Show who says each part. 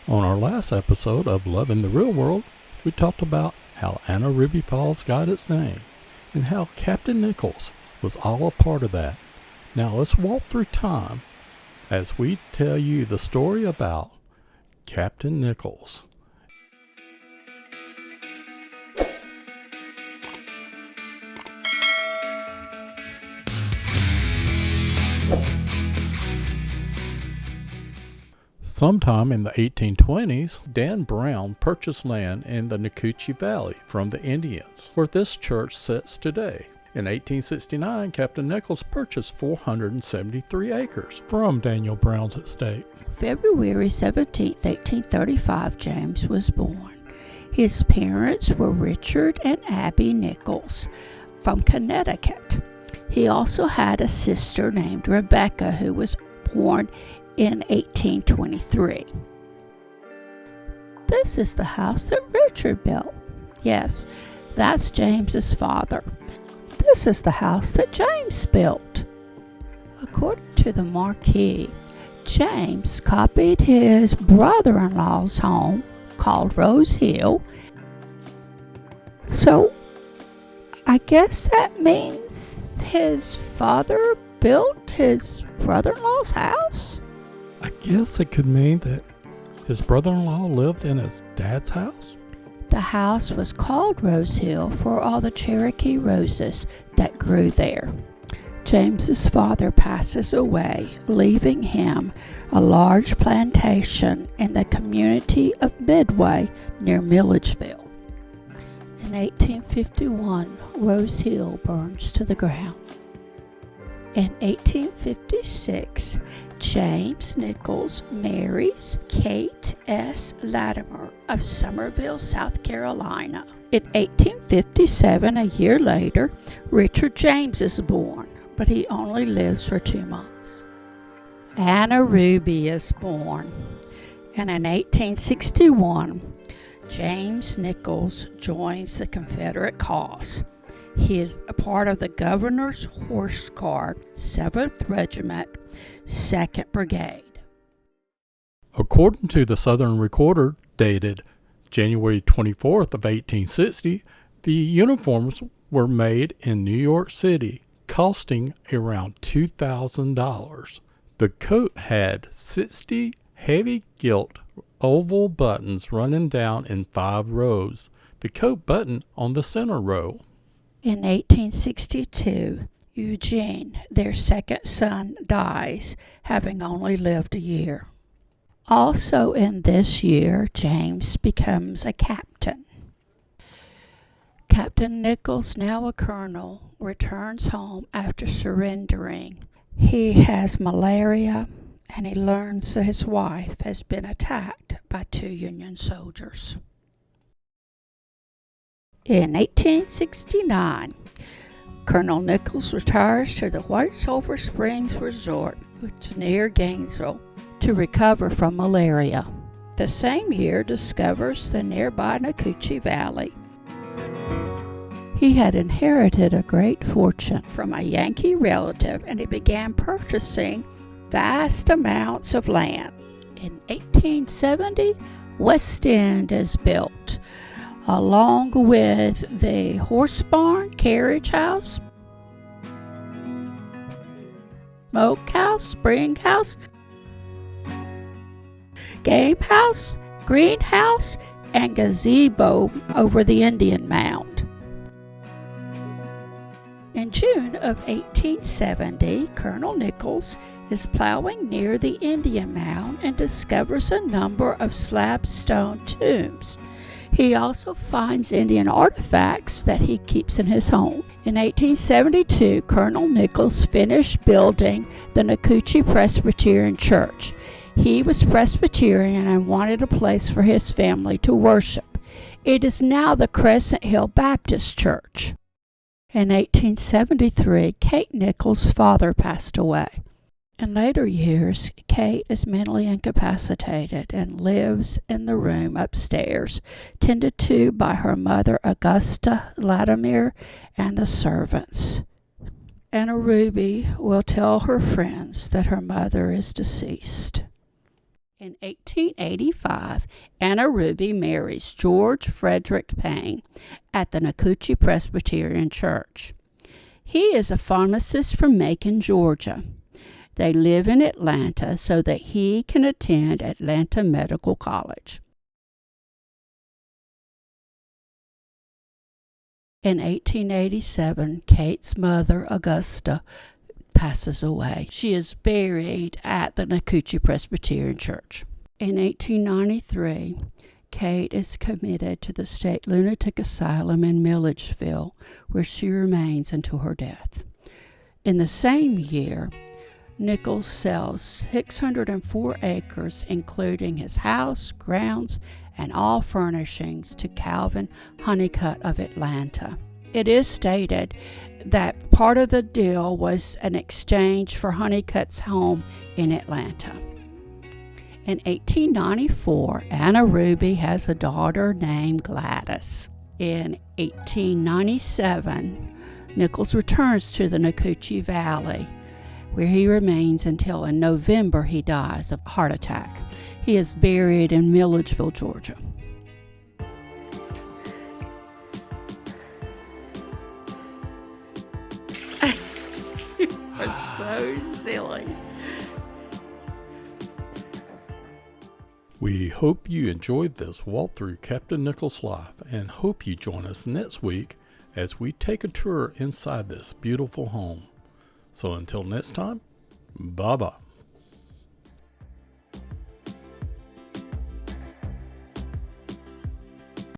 Speaker 1: On our last episode of Love in the Real World, we talked about how Anna Ruby Falls got its name and how Captain Nichols was all a part of that. Now let's walk through time as we tell you the story about Captain Nichols. Sometime in the 1820s, Dan Brown purchased land in the Nacoochee Valley from the Indians, where this church sits today. In 1869, Captain Nichols purchased 473 acres from Daniel Brown's estate.
Speaker 2: February 17, 1835, James was born. His parents were Richard and Abby Nichols from Connecticut. He also had a sister named Rebecca who was born in 1823. This is the house that Richard built. Yes, that's James's father. This is the house that James built. According to the marquee, James copied his brother-in-law's home called Rose Hill. So I guess that means his father built his brother-in-law's house?
Speaker 1: I guess it could mean that his brother-in-law lived in his dad's house?
Speaker 2: The house was called Rose Hill for all the Cherokee roses that grew there. James's father passes away, leaving him a large plantation in the community of Midway near Milledgeville. In 1851, Rose Hill burns to the ground. In 1856, James Nichols marries Kate S. Latimer of Summerville, South Carolina. In 1857, a year later, Richard James is born, but he only lives for 2 months. Anna Ruby is born, and in 1861, James Nichols joins the Confederate cause. He is a part of the Governor's Horse Guard, 7th Regiment, 2nd Brigade.
Speaker 1: According to the Southern Recorder, dated January 24th of 1860, the uniforms were made in New York City, costing around $2,000. The coat had 60 heavy gilt oval buttons running down in 5 rows, the coat button on the center row.
Speaker 2: In 1862, Eugene, their second son, dies, having only lived a year. Also in this year, James becomes a captain. Captain Nichols, now a colonel, returns home after surrendering. He has malaria, and he learns that his wife has been attacked by 2 Union soldiers. In 1869, Colonel Nichols retires to the White Sulphur Springs Resort, which is near Gainesville, to recover from malaria. The same year discovers the nearby Nacoochee Valley. He had inherited a great fortune from a Yankee relative, and he began purchasing vast amounts of land. In 1870, West End is built, along with the horse barn, carriage house, smokehouse, spring house, game house, greenhouse, and gazebo over the Indian mound. In June of 1870, Colonel Nichols is plowing near the Indian mound and discovers a number of slab stone tombs. He also finds Indian artifacts that he keeps in his home. In 1872, Colonel Nichols finished building the Nacoochee Presbyterian Church. He was Presbyterian and wanted a place for his family to worship. It is now the Crescent Hill Baptist Church. In 1873, Kate Nichols' father passed away. In later years, Kate is mentally incapacitated and lives in the room upstairs, tended to by her mother Augusta Latimer and the servants. Anna Ruby will tell her friends that her mother is deceased. In 1885, Anna Ruby marries George Frederick Payne at the Nacoochee Presbyterian Church. He is a pharmacist from Macon, Georgia. They live in Atlanta so that he can attend Atlanta Medical College. In 1887, Kate's mother, Augusta, passes away. She is buried at the Nacoochee Presbyterian Church. In 1893, Kate is committed to the State Lunatic Asylum in Milledgeville, where she remains until her death. In the same year, Nichols sells 604 acres, including his house, grounds, and all furnishings, to Calvin Honeycutt of Atlanta. It is stated that part of the deal was an exchange for Honeycutt's home in Atlanta. In 1894, Anna Ruby has a daughter named Gladys. In 1897, Nichols returns to the Nacoochee Valley, where he remains until in November he dies of a heart attack. He is buried in Milledgeville, Georgia. It's so silly.
Speaker 1: We hope you enjoyed this walk through Captain Nichols' life and hope you join us next week as we take a tour inside this beautiful home. So until next time, bye-bye.